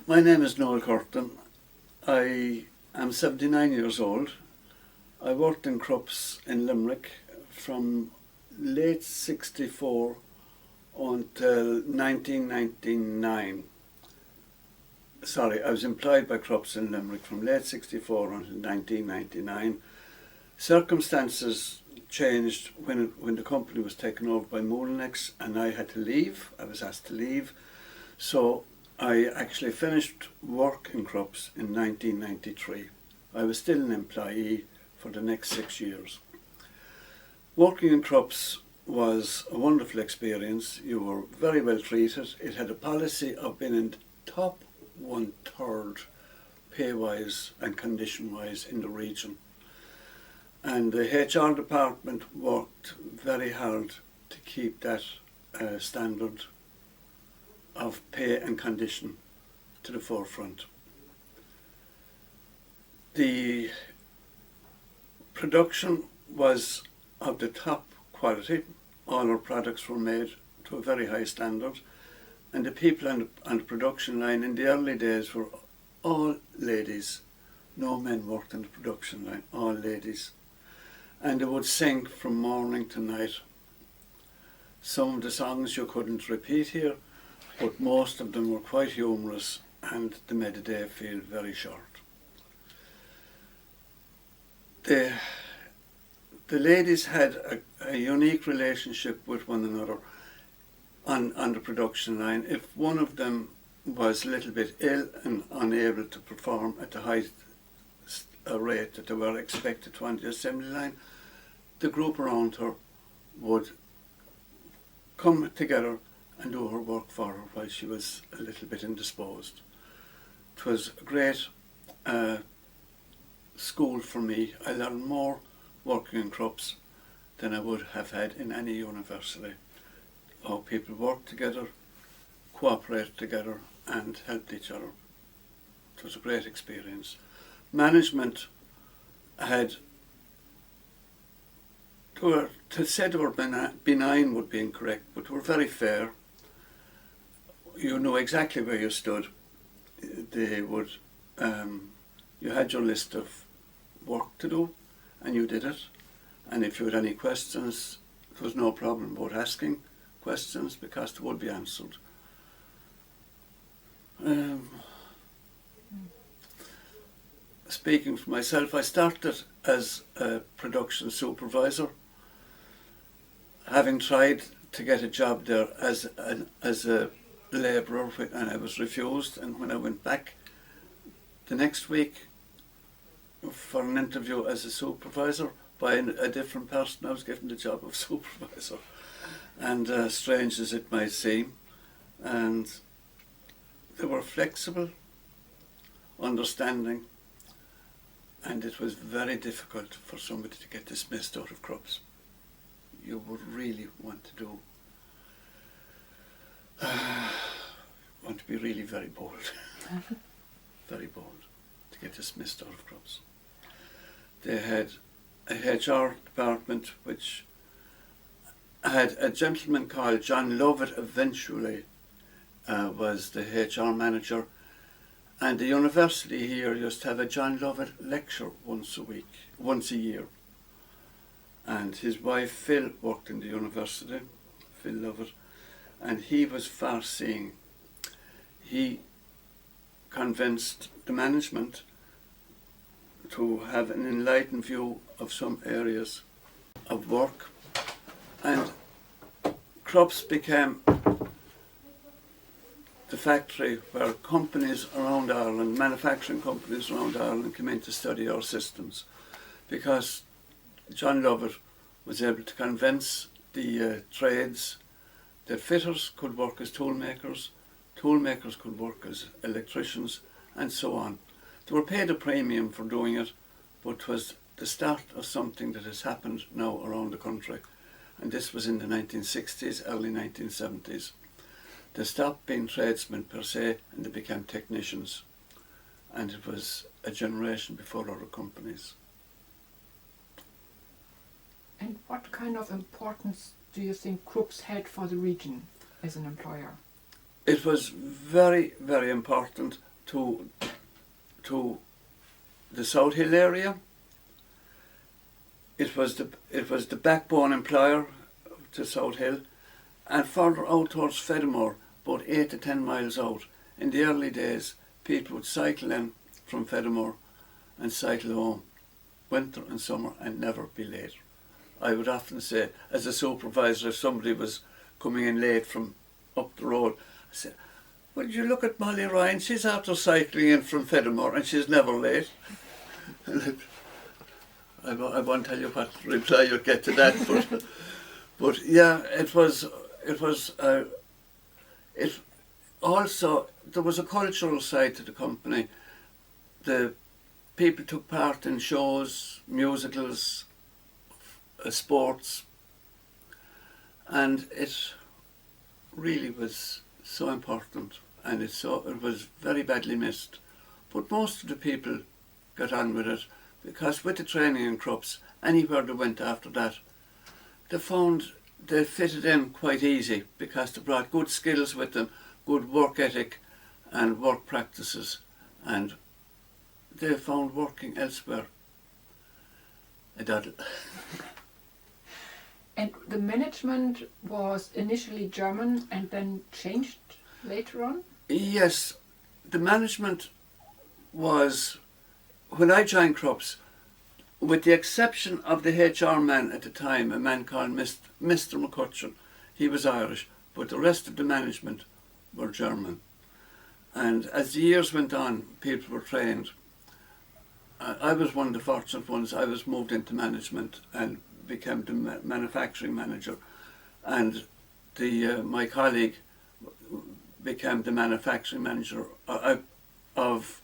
My name is Noel Curtin. I am 79 years old. I worked in Krups in Limerick from late 64 until 1999. Sorry, I was employed by Krups in Limerick from late 64 until 1999. Circumstances changed when the company was taken over by Moulinex and I had to leave. I was asked to leave. So I actually finished work in Krups in 1993. I was still an employee for the next 6 years. Working in Krups was a wonderful experience. You were very well treated. It had a policy of being in the top 1/3 pay-wise and condition-wise in the region. And the HR department worked very hard to keep that standard of pay and condition to the forefront. The production was of the top quality. All our products were made to a very high standard, and the people on the production line in the early days were all ladies. No men worked on the production line, all ladies. And they would sing from morning to night. Some of the songs you couldn't repeat here, but most of them were quite humorous and they made the day feel very short. The ladies had a unique relationship with one another on the production line. If one of them was a little bit ill and unable to perform at the high rate that they were expected to on the assembly line, the group around her would come together and do her work for her while she was a little bit indisposed. It was a great school for me. I learned more working in Krups than I would have had in any university. How people worked together, cooperated together and helped each other. It was a great experience. Management had, to say they were benign would be incorrect, but were very fair. You knew exactly where you stood. They would, you had your list of work to do and you did it. And if you had any questions, there was no problem about asking questions because they would be answered. Speaking for myself, I started as a production supervisor, having tried to get a job there as a labourer, and I was refused. And when I went back the next week for an interview as a supervisor by a different person, I was given the job of supervisor. And strange as it might seem, and they were flexible, understanding, and it was very difficult for somebody to get dismissed out of Krups. You would really want to be really very bold, very bold, to get dismissed out of Krups. They had a HR department which had a gentleman called John Lovett, eventually was the HR manager, and the university here used to have a John Lovett lecture once a year. And his wife Phil worked in the university, Phil Lovett, and he was far-seeing. He convinced the management to have an enlightened view of some areas of work, and Krups became the factory where companies around Ireland, manufacturing companies around Ireland, came in to study our systems, because John Lovett was able to convince the trades that fitters could work as toolmakers could work as electricians, and so on. They were paid a premium for doing it, but it was the start of something that has happened now around the country. And this was in the 1960s, early 1970s. They stopped being tradesmen per se and they became technicians. And it was a generation before other companies. And what kind of importance do you think Krups had for the region as an employer? It was very, very important, to the South Hill area. It was the backbone employer to South Hill, and further out towards Fedamore, about 8 to 10 miles out. In the early days, people would cycle in from Fedamore and cycle home, winter and summer, and never be late. I would often say, as a supervisor, if somebody was coming in late from up the road, I said, "Would you look at Molly Ryan? She's after cycling in from Fedamore and she's never late." I won't tell you what reply you'll get to that, but yeah, it also, there was a cultural side to the company. The people took part in shows, musicals, sports, and it really was so important, and it was very badly missed. But most of the people got on with it, because with the training in Krups, anywhere they went after that, they found they fitted in quite easy, because they brought good skills with them, good work ethic and work practices, and they found working elsewhere a doddle. And the management was initially German and then changed later on? Yes, the management was, when I joined Krups, with the exception of the HR man at the time, a man called Mr. McCutcheon, he was Irish, but the rest of the management were German. And as the years went on, people were trained. I was one of the fortunate ones. I was moved into management and became the manufacturing manager, and my colleague became the manufacturing manager of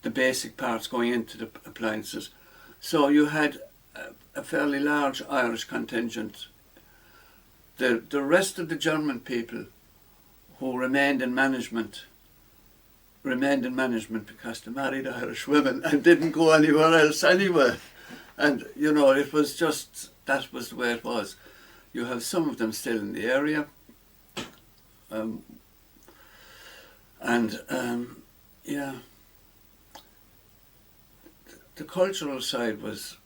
the basic parts going into the appliances. So you had a fairly large Irish contingent. The rest of the German people who remained in management because they married Irish women and didn't go anywhere else anyway. And, you know, it was just, that was the way it was. You have some of them still in the area. Yeah. The cultural side was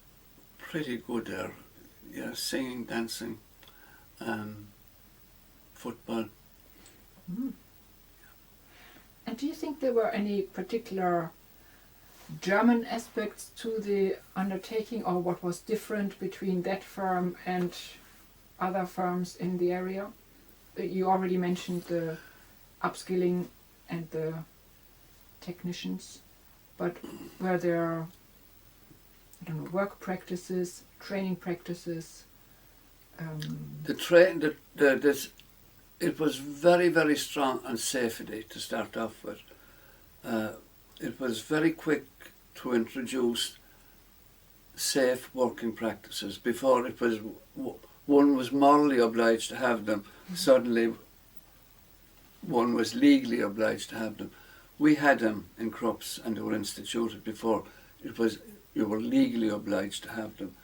pretty good there. Yeah, singing, dancing, football. Mm. And do you think there were any particular German aspects to the undertaking, or what was different between that firm and other firms in the area? You already mentioned the upskilling and the technicians, but were there, I don't know, work practices, training practices? It was very, very strong on safety to start off with. It was very quick to introduce safe working practices. Before, it was one was morally obliged to have them. Mm-hmm. Suddenly one was legally obliged to have them. We had them in Krups and they were instituted before. You were legally obliged to have them,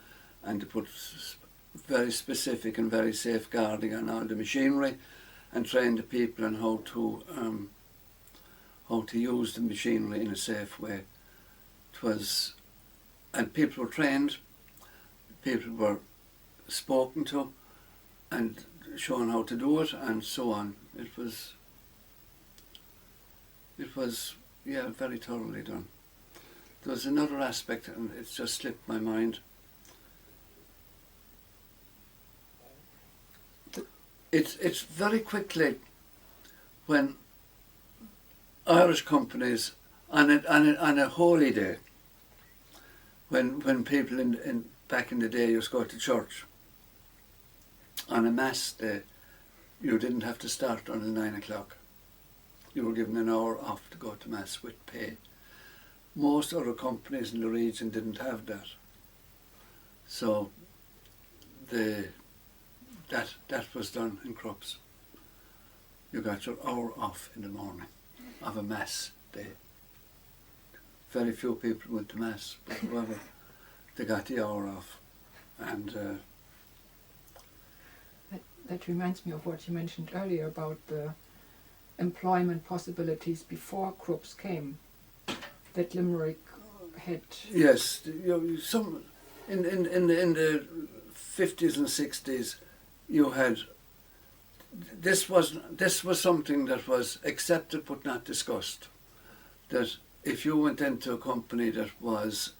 and to put very specific and very safeguarding on all the machinery, and train the people on how to use the machinery in a safe way. And people were trained, people were spoken to and shown how to do it, and so on. It was very thoroughly done. There was another aspect, and it's just slipped my mind. It's very quickly, when Irish companies on a holy day, when people back in the day used to go to church, on a mass day, you didn't have to start until 9 o'clock. You were given an hour off to go to mass with pay. Most other companies in the region didn't have that. So that was done in Krups. You got your hour off in the morning of a mass day. Very few people went to mass, but however, they got the hour off. And that reminds me of what you mentioned earlier about the employment possibilities before Krups came that Limerick had? Yes, some in the 50s and 60s, you had this was something that was accepted but not discussed. That if you went into a company that was,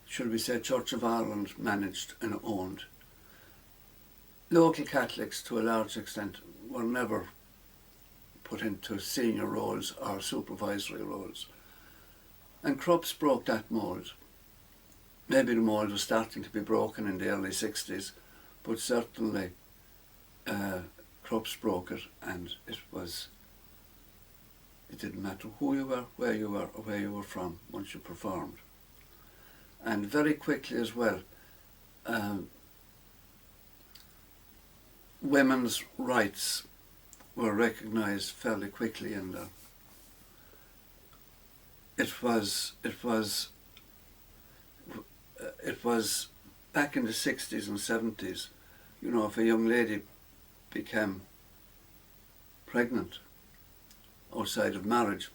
should we say, Church of Ireland managed and owned, local Catholics to a large extent were never put into senior roles or supervisory roles. And Krups broke that mould. Maybe the mould was starting to be broken in the early 60s, but certainly Krups broke it, and it didn't matter who you were, where you were, or where you were from once you performed. And very quickly as well, women's rights were recognised fairly quickly in there. It was back in the 60s and 70s, you know, if a young lady became pregnant outside of marriage,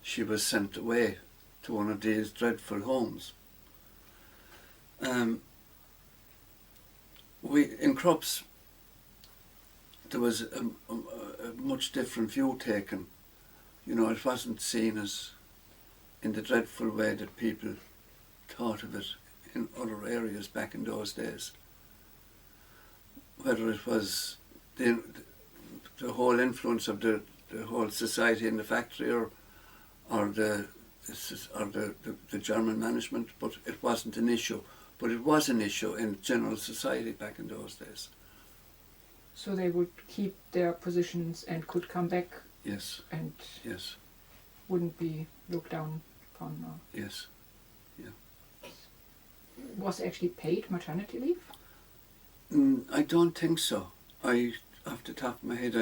she was sent away to one of these dreadful homes. In Krups, there was a much different view taken. You know, it wasn't seen as in the dreadful way that people thought of it in other areas back in those days. Whether it was the whole influence of the whole society in the factory or the German management, but it wasn't an issue. But it was an issue in general society back in those days. So they would keep their positions and could come back. Yes. And yes. Wouldn't be looked down upon. Yes. Yeah. Was actually paid maternity leave? I don't think so. Off the top of my head,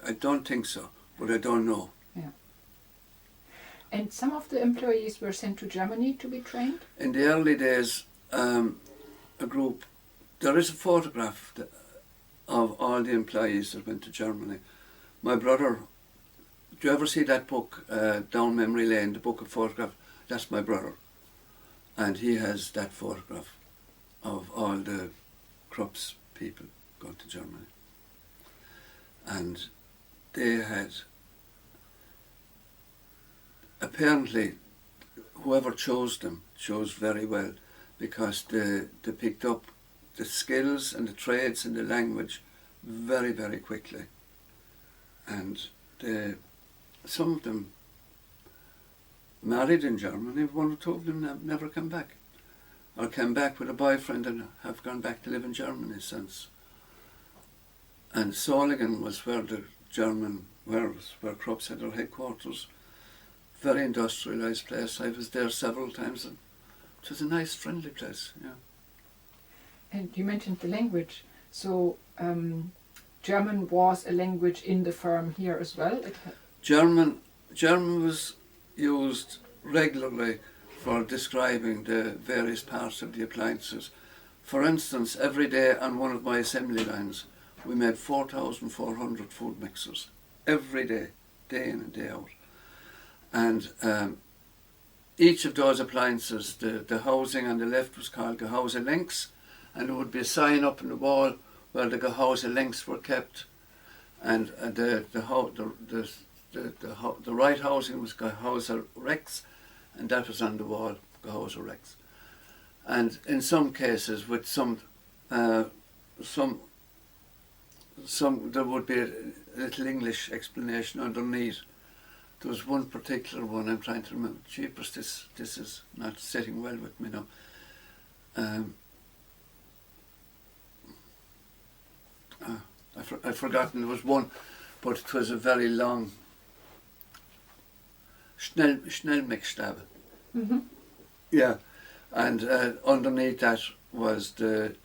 I don't think so, but I don't know. Yeah. And some of the employees were sent to Germany to be trained? In the early days, a group, there is a photograph of all the employees that went to Germany. My brother, do you ever see that book, Down Memory Lane, the book of photographs? That's my brother. And he has that photograph of all the Krups people going to Germany. And they had, apparently, whoever chose them chose very well, because they picked up the skills and the trades and the language very, very quickly. And some of them married in Germany. One or two of them never come back, or came back with a boyfriend and have gone back to live in Germany since. And Solingen was where the German, where Krups had their headquarters. Very industrialised place. I was there several times, and it was a nice, friendly place. Yeah. And you mentioned the language. So German was a language in the firm here as well? German was used regularly for describing the various parts of the appliances. For instance, every day on one of my assembly lines, we made 4,400 food mixers. Every day, day in and day out. And each of those appliances, the housing on the left was called Gehäuse links, and there would be a sign up on the wall where the Gehäuse links were kept, and the right housing was Gehäuse rechts, and that was on the wall, Gehäuse rechts. And in some cases, with some there would be a little English explanation underneath. There was one particular one, I'm trying to remember. Jeepers, this is not sitting well with me now. I've forgotten, there was one, but it was a very long Schnellmixstab. Mm-hmm. Yeah, and underneath that was the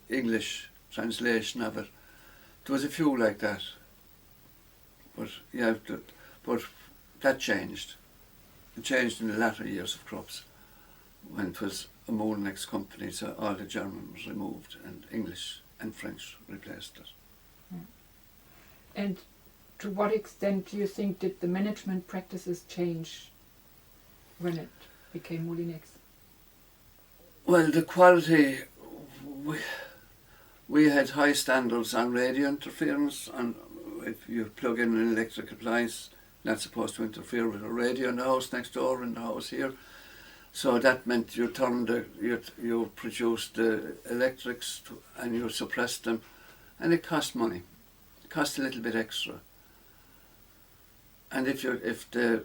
English translation of it. There was a few like that, but yeah, but that changed. It changed in the latter years of Krups, when it was a Molenex company, so all the German was removed and English and French replaced it. Mm. And to what extent do you think did the management practices change when it became Moulinex? Well, the quality, we had high standards on radio interference, and if you plug in an electric appliance, not supposed to interfere with a radio in the house next door, in the house here. So that meant you you produced the electrics and you suppressed them, and it cost money. It cost a little bit extra. And if the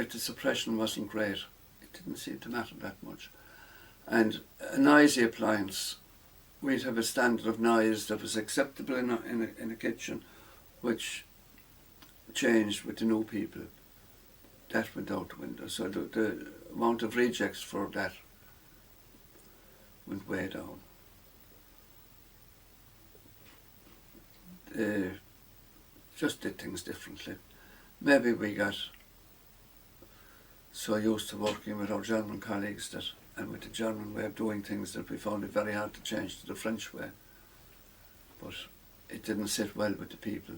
suppression wasn't great, it didn't seem to matter that much. And a noisy appliance, we'd have a standard of noise that was acceptable in a kitchen, which changed with the new people. That went out the window. So the amount of rejects for that went way down. Just did things differently. Maybe we got so used to working with our German colleagues and with the German way of doing things that we found it very hard to change to the French way. But it didn't sit well with the people.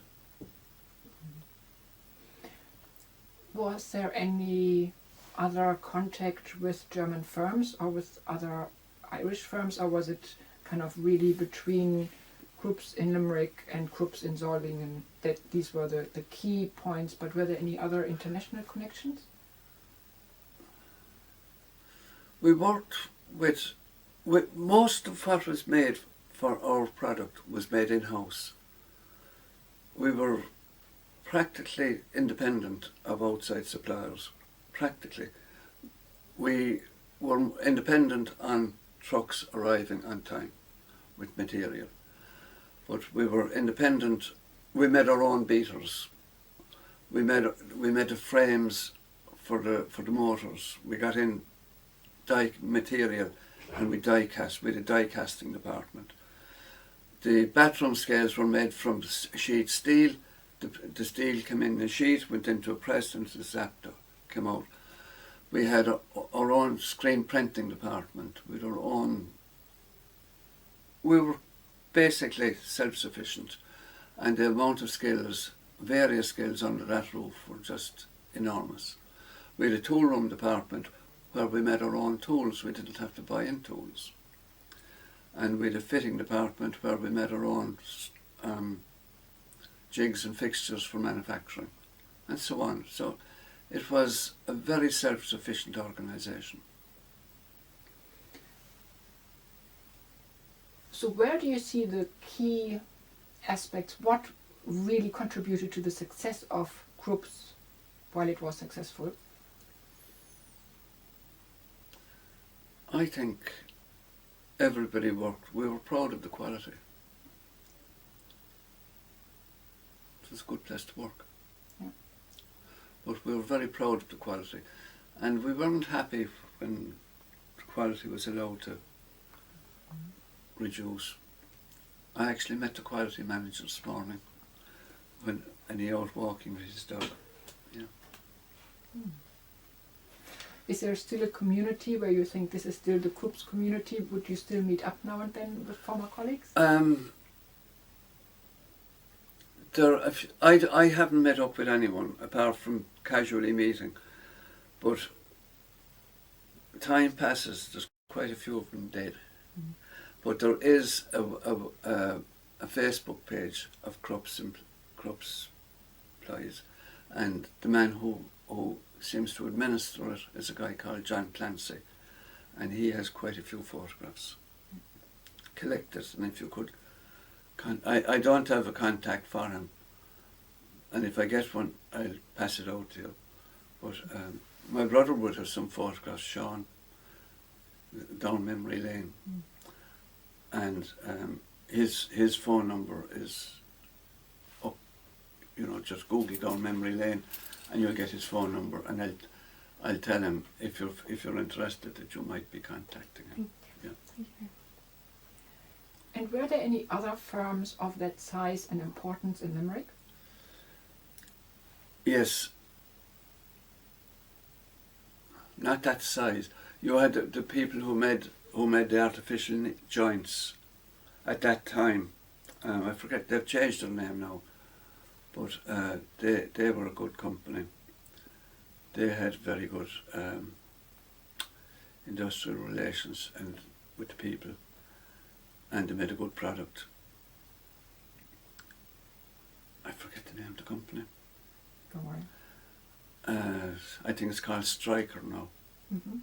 Was there any other contact with German firms or with other Irish firms, or was it kind of really between Krups in Limerick and Krups in Solingen that these were the key points, but were there any other international connections? We worked with most of what was made for our product was made in-house. We were practically independent of outside suppliers, practically. We were independent on trucks arriving on time with material, but we were independent. We made our own beaters. We made the frames for the motors. We got in die material and we die cast. We had a die casting department. The bathroom scales were made from sheet steel. The steel came in a sheet, went into a press, and the zapper came out. We had our own screen printing department. We were basically self-sufficient, and the amount of skills, various skills under that roof, were just enormous. We had a tool room department where we made our own tools. We didn't have to buy in tools. And we had a fitting department where we made our own jigs and fixtures for manufacturing, and so on. So it was a very self-sufficient organisation. So where do you see the key aspects? What really contributed to the success of Krups while it was successful? I think everybody worked. We were proud of the quality. It was a good place to work. Yeah. But we were very proud of the quality. And we weren't happy when the quality was allowed to reduce. I actually met the quality manager this morning and he out walking with his dog. Yeah. Is there still a community where you think this is still the Krups community? Would you still meet up now and then with former colleagues? I haven't met up with anyone apart from casually meeting, but time passes. There's quite a few of them dead. Mm. But there is a Facebook page of Krups employees, and the man who seems to administer it is a guy called John Clancy, and he has quite a few photographs collected. And if you could, I don't have a contact for him, and if I get one, I'll pass it out to you. But my brother would have some photographs shown down memory lane. Mm. And his phone number is up. You know, just Google down memory lane, and you'll get his phone number. And I'll tell him if you're interested that you might be contacting him. Yeah. Okay. And were there any other firms of that size and importance in Limerick? Yes. Not that size. You had the people who made the artificial joints at that time. I forget, they've changed their name now, but they were a good company. They had very good industrial relations and with the people, and they made a good product. I forget the name of the company. Don't worry. I think it's called Stryker now. Mm-hmm.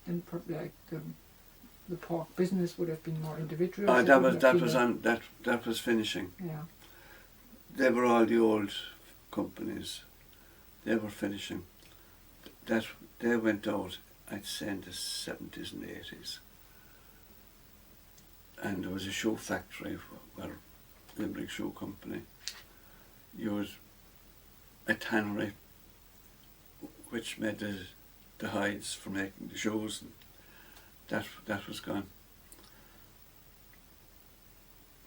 And probably like the pork business would have been more individual. That was finishing. Yeah. They were all the old companies. They were finishing. That they went out, I'd say, in the 70s and 80s. And there was a shoe factory where Limerick Shoe Company used a tannery which made the hides for making the shoes, and that was gone.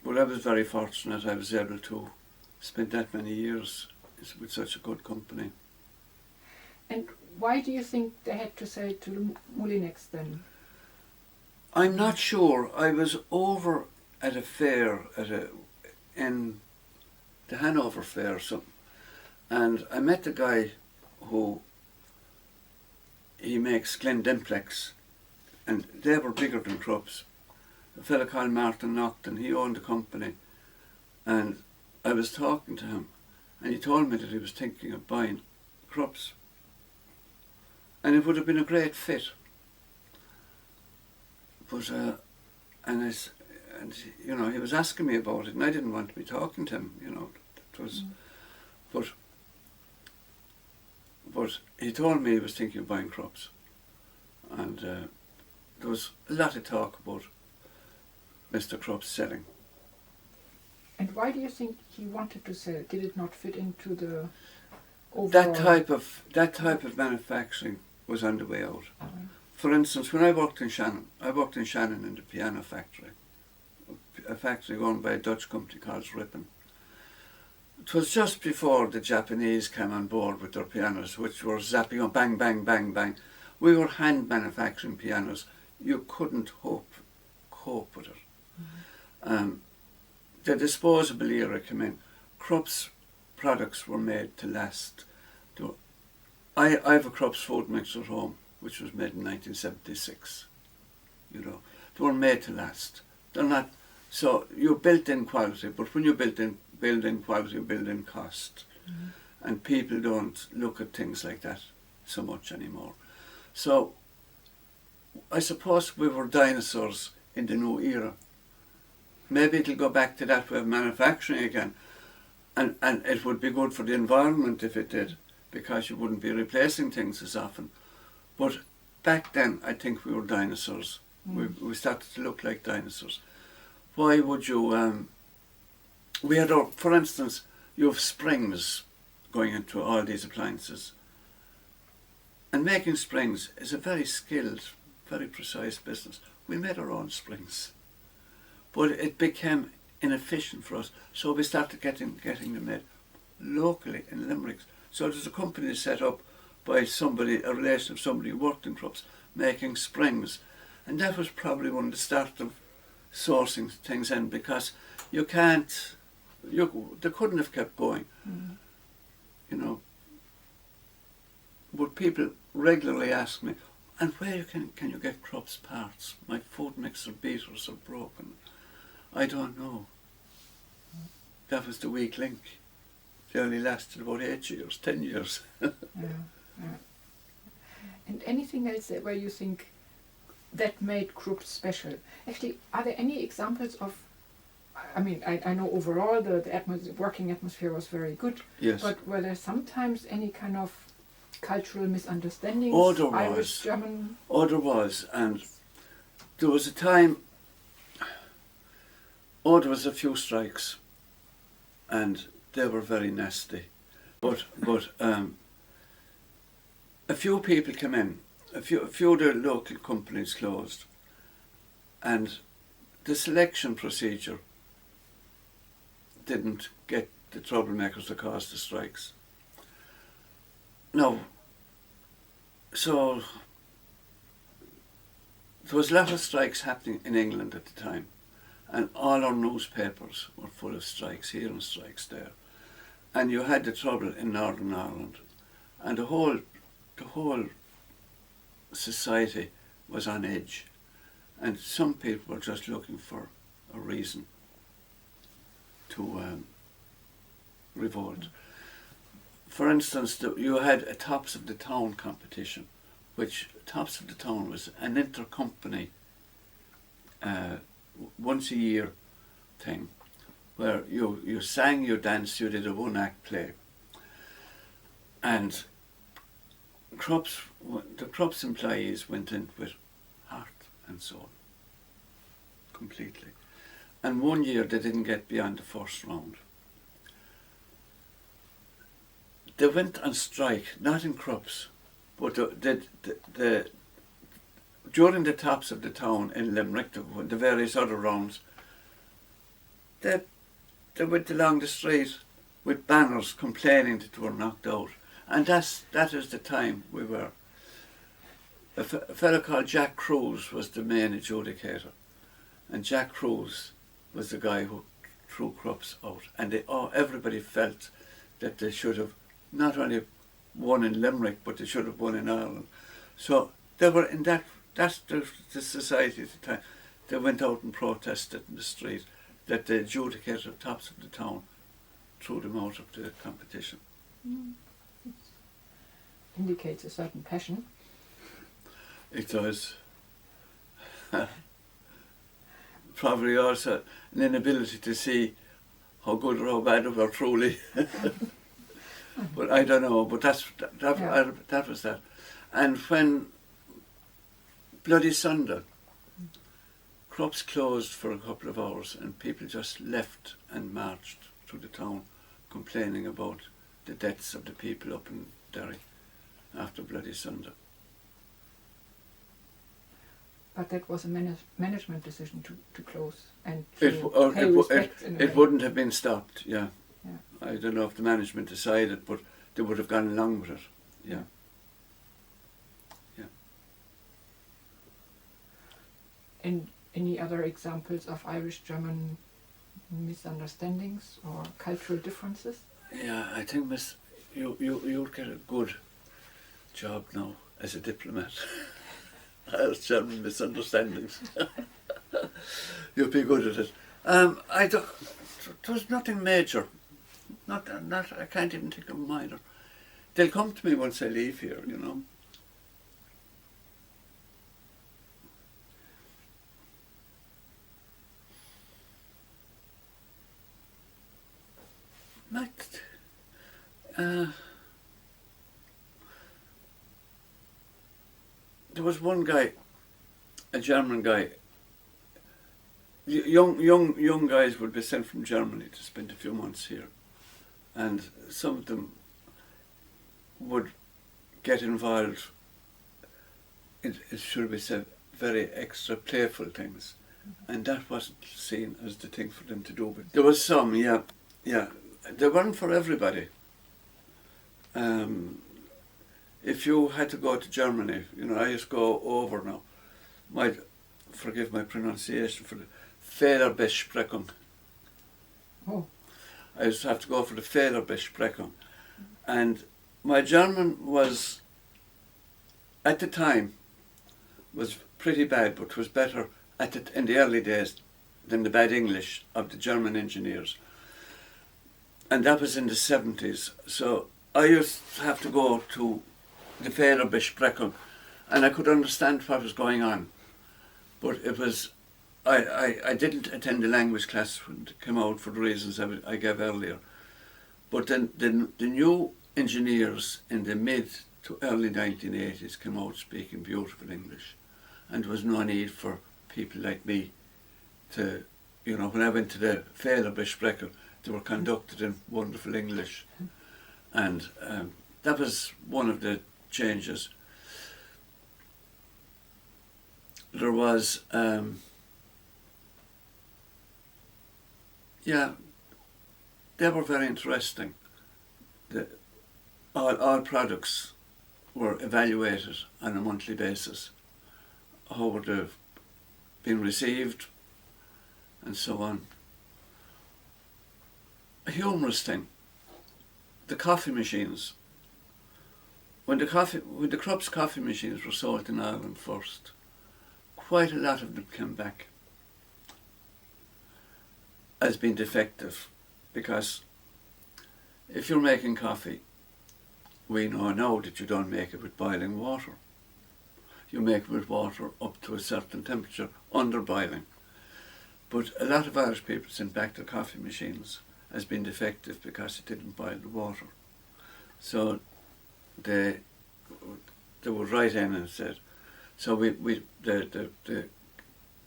But I was very fortunate I was able to spend that many years with such a good company. And why do you think they had to sell to Moulinex then? I'm not sure. I was over at a fair in the Hanover Fair or something, and I met the guy who he makes Glendimplex, and they were bigger than Krups. A fellow called Martin Naughton, he owned the company, and I was talking to him, and he told me that he was thinking of buying Krups, and it would have been a great fit. But you know, he was asking me about it, and I didn't want to be talking to him. You know, it was, but he told me he was thinking of buying Krups, and there was a lot of talk about Mr. Krups selling. And why do you think he wanted to sell? Did it not fit into the overall? That type of manufacturing was on the way out. For instance, when I worked in Shannon in the piano factory, a factory owned by a Dutch company called Rippen. It was just before the Japanese came on board with their pianos, which were zapping on bang, bang, bang, bang. We were hand manufacturing pianos. You couldn't cope with it. Mm-hmm. The disposable era came in. Krups products were made to last. I have a Krups food mix at home, which was made in 1976. You know, they were made to last. They're not. So you built in quality, but when you build in quality, you build in cost, and people don't look at things like that so much anymore. So I suppose we were dinosaurs in the new era. Maybe it'll go back to that way of manufacturing again, and it would be good for the environment if it did, because you wouldn't be replacing things as often. But back then, I think we were dinosaurs. We started to look like dinosaurs. Why would you? We had, for instance, you have springs going into all these appliances, and making springs is a very skilled, very precise business. We made our own springs, but it became inefficient for us, so we started getting them made locally in Limerick. So there's a company set up by a relation of somebody who worked in Krups, making springs, and that was probably one of the start of sourcing things in, because they couldn't have kept going, you know. But people regularly ask me, and where can you get Krups parts? My food mixer beaters are broken. I don't know. That was the weak link. They only lasted about 8 years, 10 years. Yeah. And anything else where you think that made Krups special? Actually, are there any examples of, I mean, I know overall the working atmosphere was very good, yes. But were there sometimes any kind of cultural misunderstandings? Oh, there was. Irish, German? Oh, there was. And there was a time, there was a few strikes, and they were very nasty. But a few people came in, a few of the local companies closed, and the selection procedure didn't get the troublemakers that caused the strikes. No. So there was a lot of strikes happening in England at the time, and all our newspapers were full of strikes here and strikes there. And you had the trouble in Northern Ireland, and the whole society was on edge, and some people were just looking for a reason to revolt. For instance, you had a Tops of the Town competition, which Tops of the Town was an intercompany once a year thing, where you sang, you danced, you did a one-act play. And the Krups employees went in with heart and soul, completely. And one year they didn't get beyond the first round. They went on strike, not in Krups, but during the Tops of the Town in Limerick, the various other rounds, they went along the street with banners complaining that they were knocked out. And that is the time we were. A fellow called Jack Krups was the main adjudicator. And Jack Krups was the guy who threw Krups out. And everybody felt that they should have not only won in Limerick, but they should have won in Ireland. So they were in that's the society at the time. They went out and protested in the street that the adjudicator of Tops of the Town threw them out of the competition. It indicates a certain passion. It does. Probably also an inability to see how good or how bad they were truly. But I don't know. But that was that. And when Bloody Sunday, Krups closed for a couple of hours, and people just left and marched through the town, complaining about the deaths of the people up in Derry after Bloody Sunday. But that was a management decision to close and to pay respect. It wouldn't have been stopped, yeah. I don't know if the management decided, but they would have gone along with it, yeah. And any other examples of Irish-German misunderstandings or cultural differences? Yeah, I think you'll get a good job now as a diplomat. Irish-German misunderstandings. You'll be good at it. There was nothing major. Not. I can't even think of minor. They'll come to me once I leave here, you know. There was one guy, a German guy. Young guys would be sent from Germany to spend a few months here, and some of them would get involved in, should we say, very extra playful things, and that wasn't seen as the thing for them to do. But there was some, yeah. They weren't for everybody. If you had to go to Germany, you know, I used to go over now. Forgive my pronunciation for the Fehlerbesprechung. Oh. I used to have to go for the Fehlerbesprechung. And my German was, at the time, was pretty bad, but was better in the early days than the bad English of the German engineers. And that was in the 70s. So I used to have to go to the Fehlerbesprechung, and I could understand what was going on. But it was, I didn't attend the language class when it came out for the reasons I gave earlier. But then the new engineers in the mid to early 1980s came out speaking beautiful English. And there was no need for people like me to, you know, when I went to the Fehlerbesprechung, they were conducted in wonderful English. And that was one of the changes. There was, they were very interesting. All products were evaluated on a monthly basis. How were the been received, and so on. A humorous thing, the coffee machines. When the Krups coffee machines were sold in Ireland first, quite a lot of them came back as being defective, because if you're making coffee, we know now that you don't make it with boiling water. You make it with water up to a certain temperature, under boiling. But a lot of Irish people sent back their coffee machines as being defective because it didn't boil the water. So they would write in and said, so the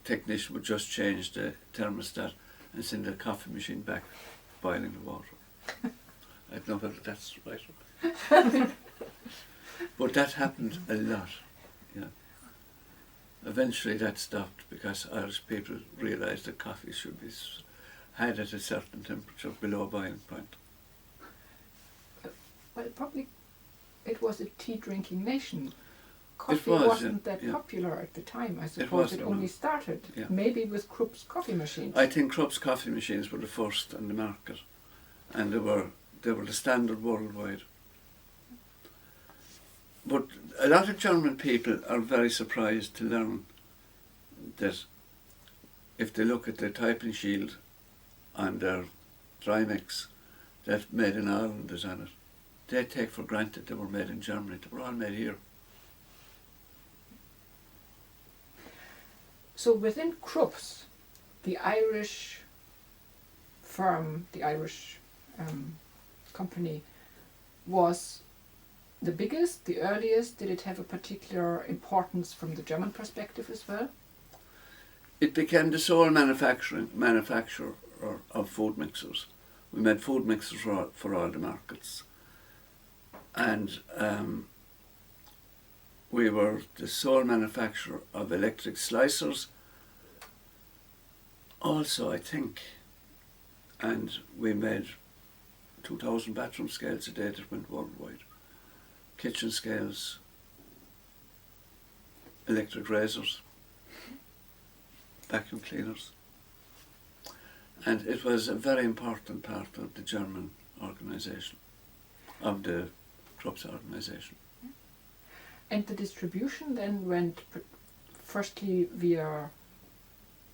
technician would just change the thermostat and send the coffee machine back boiling the water. I don't know whether that's right. But that happened a lot. Yeah. Eventually that stopped because Irish people realised that coffee should be had at a certain temperature below boiling point. Well, probably it was a tea drinking nation. Coffee was, wasn't yeah, that popular at the time. I suppose wasn't, it only no. started, Yeah. maybe with Krups coffee machines. I think Krups coffee machines were the first on the market, and they were the standard worldwide. But a lot of German people are very surprised to learn that if they look at the typing shield on their dry mix, that made in Ireland is on it. They take for granted they were made in Germany. They were all made here. So within Krups, the Irish firm, the Irish company, was the biggest, the earliest. Did it have a particular importance from the German perspective as well? It became the sole manufacturer of food mixers. We made food mixers for all the markets. And we were the sole manufacturer of electric slicers also, I think. And we made 2,000 bathroom scales a day that went worldwide. Kitchen scales, electric razors, vacuum cleaners. And it was a very important part of the German organisation, of the Krups organisation. And the distribution then went firstly via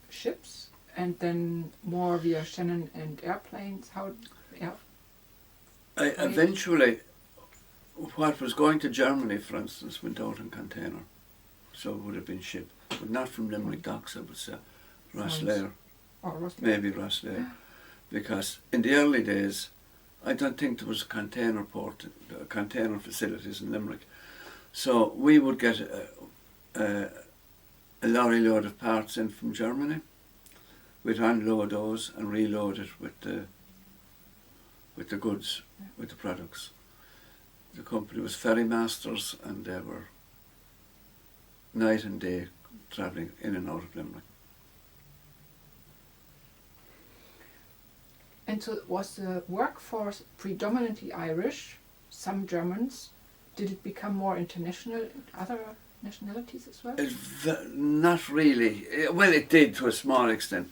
ships and then more via Shannon and airplanes. How? Yeah. Eventually, what was going to Germany, for instance, went out in container, so it would have been shipped, but not from Limerick docks. I would say Rosslare, maybe Rosslare, because in the early days, I don't think there was a container port, container facilities in Limerick. So we would get a lorry load of parts in from Germany. We'd unload those and reload it with the goods, with the products. The company was ferry masters, and they were night and day travelling in and out of Limerick. And so was the workforce predominantly Irish, some Germans? Did it become more international in other nationalities as well? Not really. Well, it did to a small extent.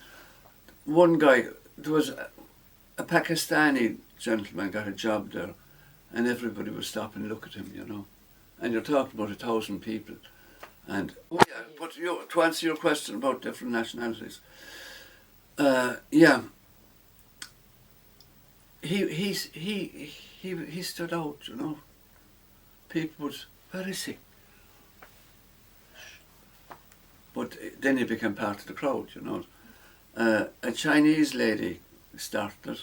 One guy, there was a Pakistani gentleman got a job there, and everybody would stop and look at him, you know. And you're talking about 1,000 people. And yeah, but to answer your question about different nationalities, yeah, he stood out, you know. People would, where is he? But then he became part of the crowd, you know. A Chinese lady started,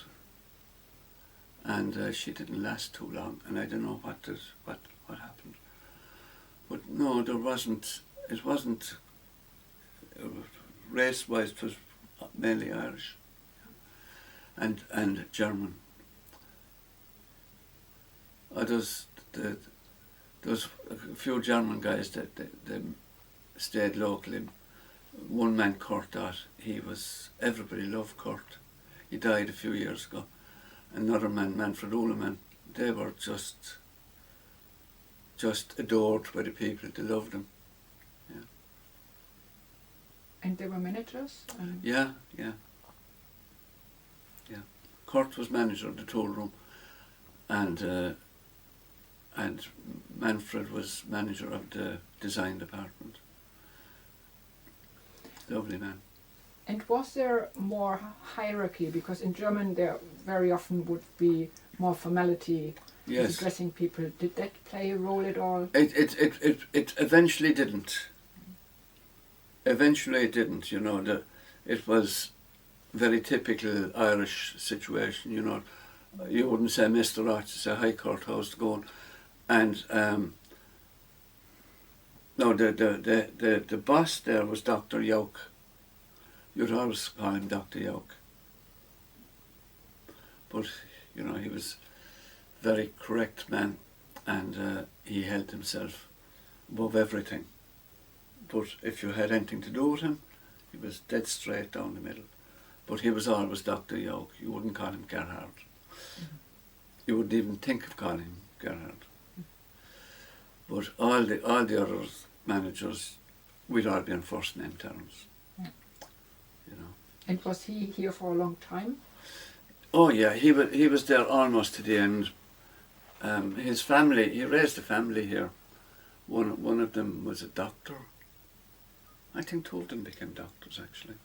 and she didn't last too long, and I don't know what happened. But no, there wasn't. It wasn't race-wise. It was mainly Irish and German. There's a few German guys that stayed locally. One man, Kurt, everybody loved Kurt. He died a few years ago. Another man, Manfred Uhleman, they were just adored by the people. They loved him. Yeah. And they were managers? Yeah. Kurt was manager of the tool room, and Manfred was manager of the design department. Lovely man. And was there more hierarchy? Because in German there very often would be more formality with Yes. addressing people. Did that play a role at all? It eventually didn't. Eventually it didn't, you know. It was very typical Irish situation, you know. You wouldn't say Mr. Roch, you say, hi Kurt, how's it going? And no, the boss there was Dr. Yoke. You'd always call him Dr. Yoke. But, you know, he was a very correct man, and he held himself above everything. But if you had anything to do with him, he was dead straight down the middle. But he was always Dr. Yoke. You wouldn't call him Gerhard. You wouldn't even think of calling him Gerhard. But all the other managers, we'd all be on first name terms. You know. And was he here for a long time? Oh yeah, he was there almost to the end. His family, he raised a family here. One of them was a doctor. I think two of them became doctors actually.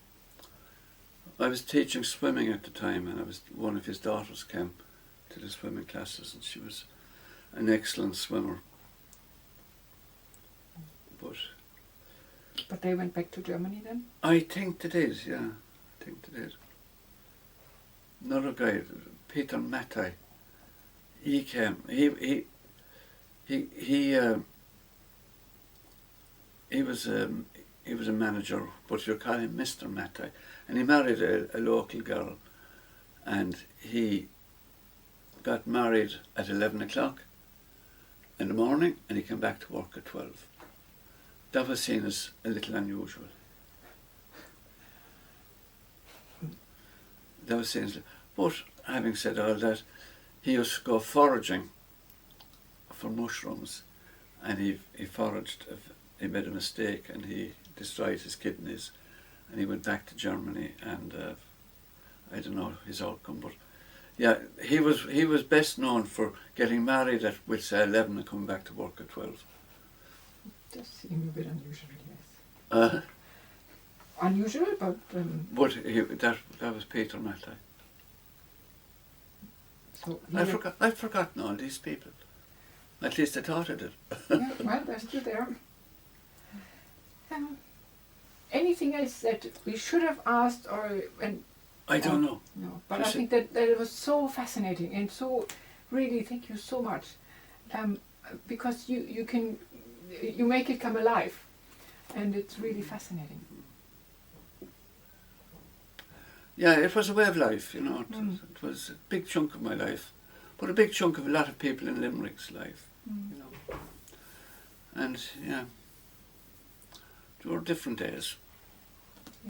I was teaching swimming at the time, and one of his daughters came to the swimming classes, and she was an excellent swimmer. But they went back to Germany then? I think they did, yeah. I think they did. Another guy, Peter Mattei, he came. He was a manager, but you call him Mr. Mattei, and he married a local girl, and he got married at 11 o'clock in the morning, and he came back to work at 12. That was seen as a little unusual. That was seen as, but having said all that, he used to go foraging for mushrooms, and he foraged. He made a mistake, and he destroyed his kidneys, and he went back to Germany, and I don't know his outcome, but yeah, he was best known for getting married at, we'll say, 11 and coming back to work at 12. Does seem a bit unusual, yes. Unusual, but... But that was Peter Mattei. So I've forgotten all these people. At least I thought I did. Yeah, well, they're still there. Anything else that we should have asked, I don't know. No, but I think that it was so fascinating, and so really thank you so much, because you make it come alive, and it's really fascinating. Yeah, it was a way of life, you know. It was a big chunk of my life, but a big chunk of a lot of people in Limerick's life, you know. And yeah, there were different days.